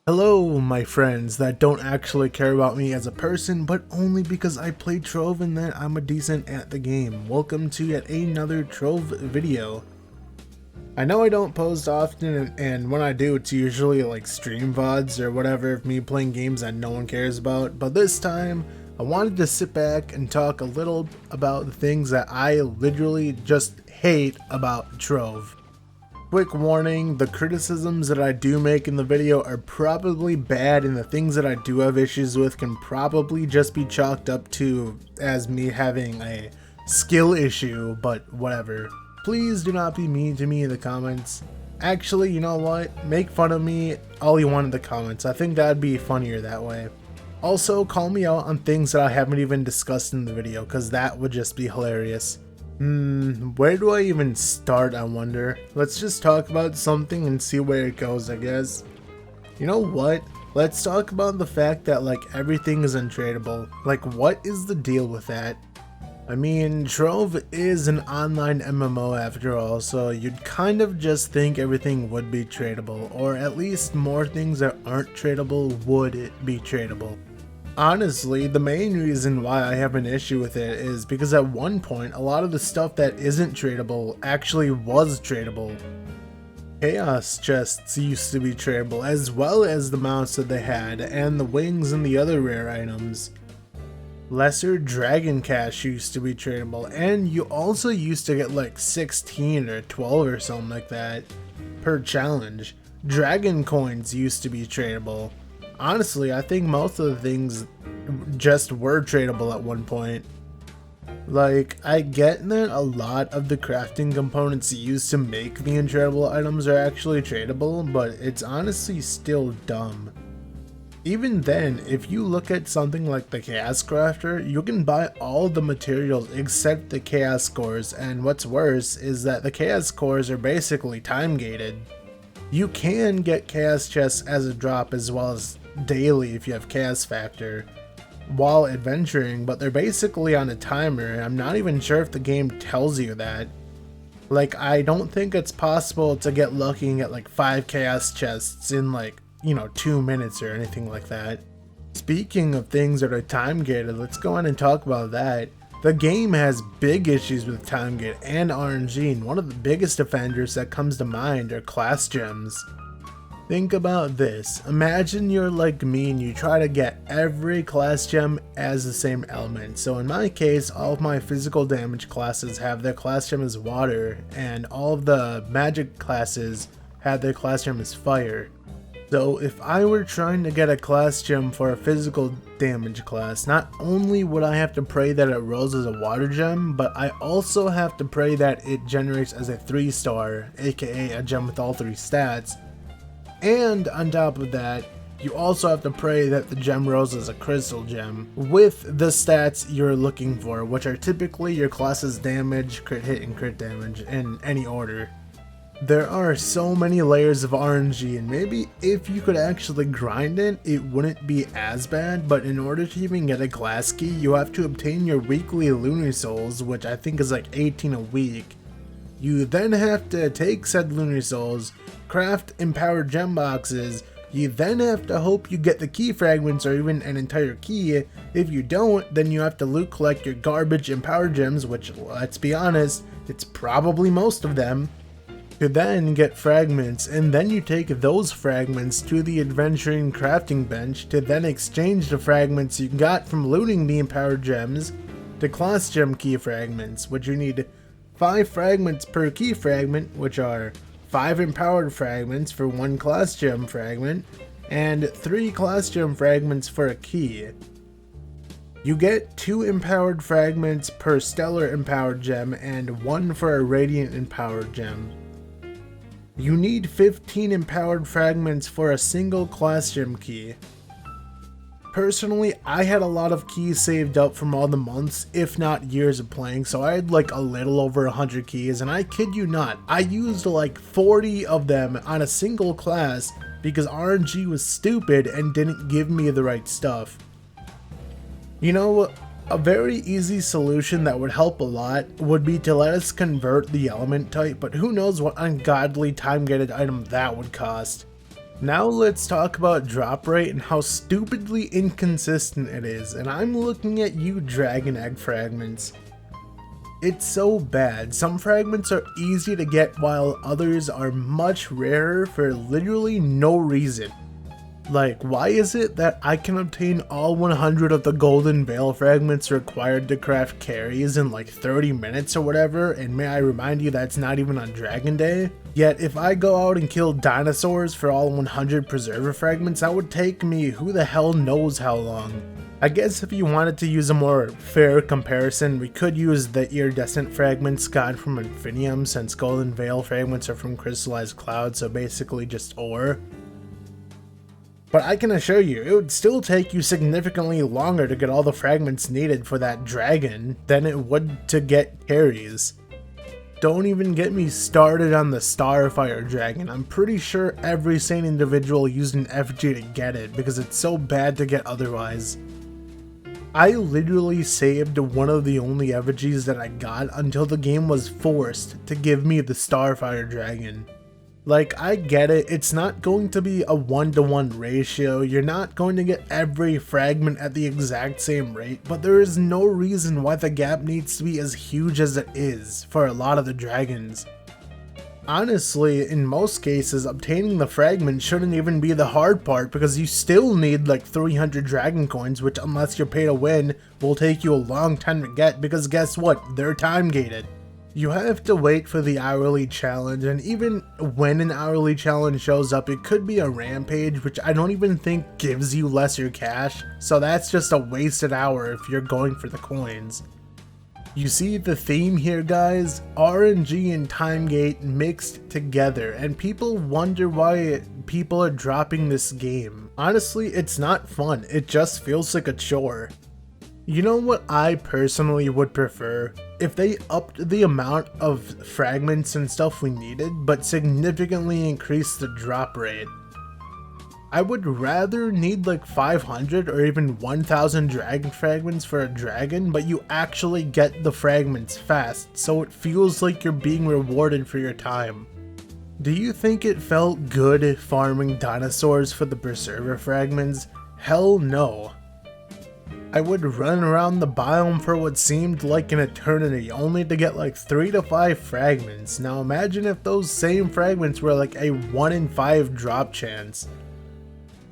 Hello, my friends that don't actually care about me as a person, but only because I play Trove and that I'm a decent at the game. Welcome to yet another Trove video. I know I don't post often, and when I do, it's usually like stream VODs or whatever of me playing games that no one cares about, but this time, I wanted to sit back and talk a little about the things that I literally just hate about Trove. Quick warning, the criticisms that I do make in the video are probably bad, and the things that I do have issues with can probably just be chalked up to as me having a skill issue, but whatever. Please do not be mean to me in the comments. Actually, you know what? Make fun of me all you want in the comments. I think that'd be funnier that way. Also, call me out on things that I haven't even discussed in the video, because that would just be hilarious. Where do I even start, I wonder? Let's just talk about something and see where it goes, I guess. You know what? Let's talk about the fact that like everything is untradeable. Like, what is the deal with that? I mean, Trove is an online MMO after all, so you'd kind of just think everything would be tradable, or at least more things that aren't tradable would be tradable. Honestly, the main reason why I have an issue with it is because at one point, a lot of the stuff that isn't tradable actually was tradable. Chaos chests used to be tradable, as well as the mounts that they had, and the wings and the other rare items. Lesser Dragon Cash used to be tradable, and you also used to get like 16 or 12 or something like that per challenge. Dragon Coins used to be tradable. Honestly, I think most of the things just were tradable at one point. Like, I get that a lot of the crafting components used to make the untradeable items are actually tradable, but it's honestly still dumb. Even then, if you look at something like the Chaos Crafter, you can buy all the materials except the Chaos Cores, and what's worse is that the Chaos Cores are basically time gated. You can get Chaos Chests as a drop as well as daily if you have Chaos Factor while adventuring, but they're basically on a timer, and I'm not even sure if the game tells you that. Like, I don't think it's possible to get lucky and get like 5 Chaos Chests in like, 2 minutes or anything like that. Speaking of things that are time gated, let's go on and talk about that. The game has big issues with time gate and RNG, and one of the biggest offenders that comes to mind are class gems. Think about this. Imagine you're like me and you try to get every class gem as the same element. So in my case, all of my physical damage classes have their class gem as water, and all of the magic classes have their class gem as fire. So if I were trying to get a class gem for a physical damage class, not only would I have to pray that it rolls as a water gem, but I also have to pray that it generates as a 3-star, aka a gem with all 3 stats. And on top of that, you also have to pray that the gem rolls as a crystal gem with the stats you're looking for, which are typically your class's damage, crit hit, and crit damage in any order. There are so many layers of RNG, and maybe if you could actually grind it, it wouldn't be as bad, but in order to even get a class key, you have to obtain your weekly lunar souls, which I think is like 18 a week. You then have to take said lunar souls, craft empowered gem boxes. You then have to hope you get the key fragments or even an entire key. If you don't, then you have to loot collect your garbage empowered gems, which, let's be honest, it's probably most of them. You then get fragments, and then you take those fragments to the adventuring crafting bench to then exchange the fragments you got from looting the empowered gems to class gem key fragments, which you need 5 fragments per key fragment, which are 5 empowered fragments for 1 class gem fragment, and 3 class gem fragments for a key. You get 2 empowered fragments per stellar empowered gem and 1 for a radiant empowered gem. You need 15 empowered fragments for a single class gem key. Personally, I had a lot of keys saved up from all the months, if not years of playing, so I had like a little over 100 keys, and I kid you not, I used like 40 of them on a single class because RNG was stupid and didn't give me the right stuff. You know, a very easy solution that would help a lot would be to let us convert the element type, but who knows what ungodly time-gated item that would cost. Now let's talk about drop rate and how stupidly inconsistent it is, and I'm looking at you dragon egg fragments. It's so bad. Some fragments are easy to get while others are much rarer for literally no reason. Like, why is it that I can obtain all 100 of the golden veil fragments required to craft carries in like 30 minutes or whatever, and may I remind you that's not even on Dragon Day? Yet if I go out and kill dinosaurs for all 100 preserver fragments, that would take me who the hell knows how long. I guess if you wanted to use a more fair comparison, we could use the iridescent fragments gotten from Infinium, since golden veil fragments are from crystallized clouds, so basically just ore. But I can assure you, it would still take you significantly longer to get all the fragments needed for that dragon than it would to get carries. Don't even get me started on the Starfire Dragon. I'm pretty sure every sane individual used an FG to get it because it's so bad to get otherwise. I literally saved one of the only effigies that I got until the game was forced to give me the Starfire Dragon. Like, I get it, it's not going to be a 1-to-1 ratio, you're not going to get every fragment at the exact same rate, but there is no reason why the gap needs to be as huge as it is for a lot of the dragons. Honestly, in most cases, obtaining the fragment shouldn't even be the hard part because you still need like 300 dragon coins, which unless you're pay to win, will take you a long time to get because guess what, they're time gated. You have to wait for the hourly challenge, and even when an hourly challenge shows up, it could be a rampage, which I don't even think gives you lesser cash, so that's just a wasted hour if you're going for the coins. You see the theme here, guys? RNG and time gate mixed together, and people wonder why people are dropping this game. Honestly, it's not fun, it just feels like a chore. You know what I personally would prefer? If they upped the amount of fragments and stuff we needed, but significantly increased the drop rate. I would rather need like 500 or even 1000 dragon fragments for a dragon, but you actually get the fragments fast, so it feels like you're being rewarded for your time. Do you think it felt good farming dinosaurs for the preserver fragments? Hell no. I would run around the biome for what seemed like an eternity only to get like 3 to 5 fragments. Now imagine if those same fragments were like a 1 in 5 drop chance.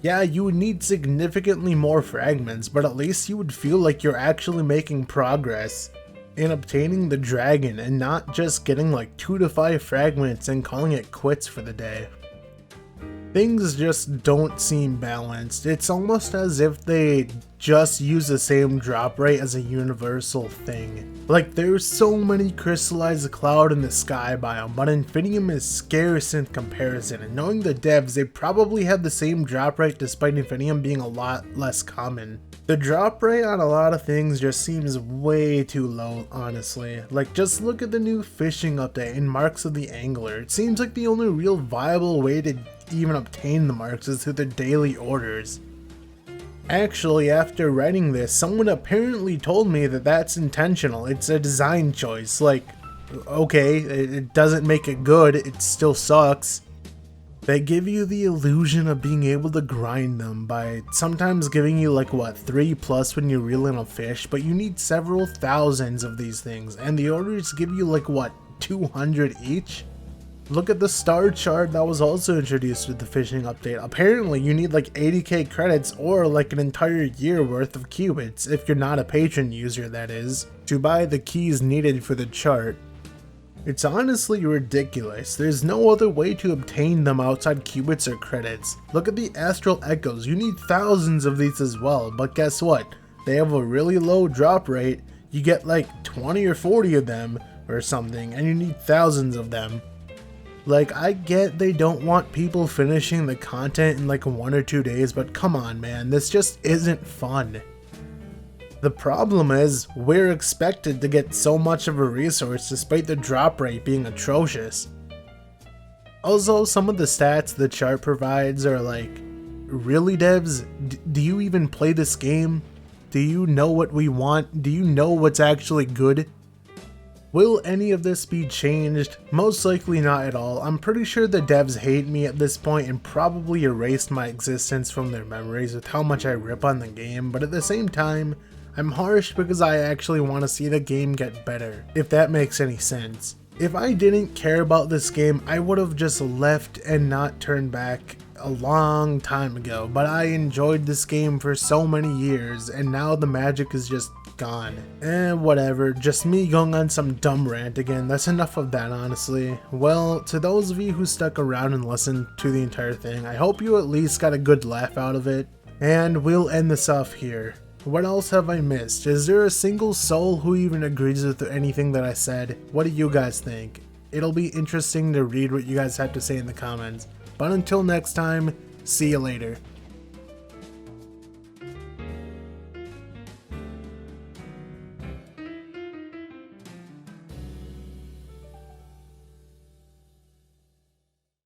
Yeah, you would need significantly more fragments, but at least you would feel like you're actually making progress in obtaining the dragon and not just getting like 2 to 5 fragments and calling it quits for the day. Things just don't seem balanced. It's almost as if they just use the same drop rate as a universal thing. Like, there's so many crystallized cloud in the sky biome, but Infinium is scarce in comparison, and knowing the devs, they probably have the same drop rate despite Infinium being a lot less common. The drop rate on a lot of things just seems way too low, honestly. Like, just look at the new fishing update in Marks of the Angler. It seems like the only real viable way to even obtain the marks is through the daily orders. Actually, after writing this, someone apparently told me that that's intentional. It's a design choice. Like, okay, it doesn't make it good, it still sucks. They give you the illusion of being able to grind them by sometimes giving you like what, 3+ when you reel in a fish, but you need several thousands of these things, and the orders give you like what, 200 each? Look at the star chart that was also introduced with the fishing update. Apparently you need like 80k credits or like an entire year worth of qubits, if you're not a patron user that is, to buy the keys needed for the chart. It's honestly ridiculous. There's no other way to obtain them outside qubits or credits. Look at the astral echoes, you need thousands of these as well, but guess what? They have a really low drop rate, you get like 20 or 40 of them or something, and you need thousands of them. Like, I get they don't want people finishing the content in like 1 or 2 days, but come on man, this just isn't fun. The problem is, we're expected to get so much of a resource despite the drop rate being atrocious. Also, some of the stats the chart provides are like, really devs? Do you even play this game? Do you know what we want? Do you know what's actually good? Will any of this be changed? Most likely not at all. I'm pretty sure the devs hate me at this point and probably erased my existence from their memories with how much I rip on the game, but at the same time, I'm harsh because I actually want to see the game get better, if that makes any sense. If I didn't care about this game, I would have just left and not turned back a long time ago, but I enjoyed this game for so many years and now the magic is just gone. Whatever, just me going on some dumb rant again. That's enough of that, honestly. Well, to those of you who stuck around and listened to the entire thing, I hope you at least got a good laugh out of it, and we'll end this off here. What else have I missed? Is there a single soul who even agrees with anything that I said? What do you guys think? It'll be interesting to read what you guys have to say in the comments. But until next time, see you later.